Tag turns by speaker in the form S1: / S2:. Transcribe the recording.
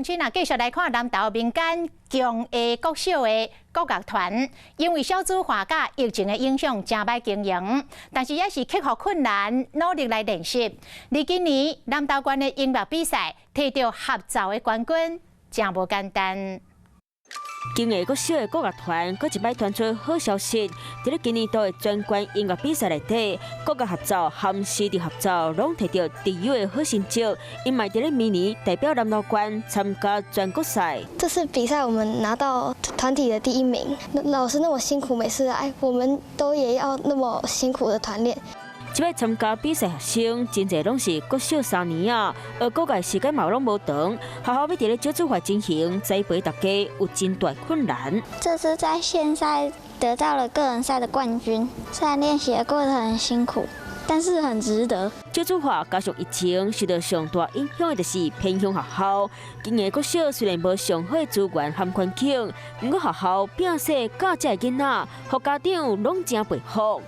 S1: 乡亲啊，继续来看南投民间强的国小的国乐团，因为小资化甲疫情的影响，真歹经营，但是也是克服困难，努力来练习。而今年南投县的音乐比赛，摕到合奏的冠军，真无简单。
S2: 今年国小的国乐团，搁一摆传出好消息。伫咧今年度的全国音乐比赛内底，国乐合奏和诗词合奏拢摕到第一的好成绩。因嘛伫咧明年代表南投县参加全国赛。
S3: 这次比赛我们拿到团体的第1名，老师那么辛苦，每次来我们都也要那么辛苦的团练。
S2: 即摆参加比赛学生，真侪拢是国小3年啊，而国外时间嘛拢无长，学校要伫咧少子化进行，栽培大家有真大困难。
S4: 这次在县赛得到了个人赛的冠军，虽然练习的过程很辛苦，但是很值得。
S2: 少子化加上疫情，受到上大影响的就是偏乡学校。今年国小虽然无上好的资源和环境，不过学校摒说教这个囡仔，互家长拢真佩服。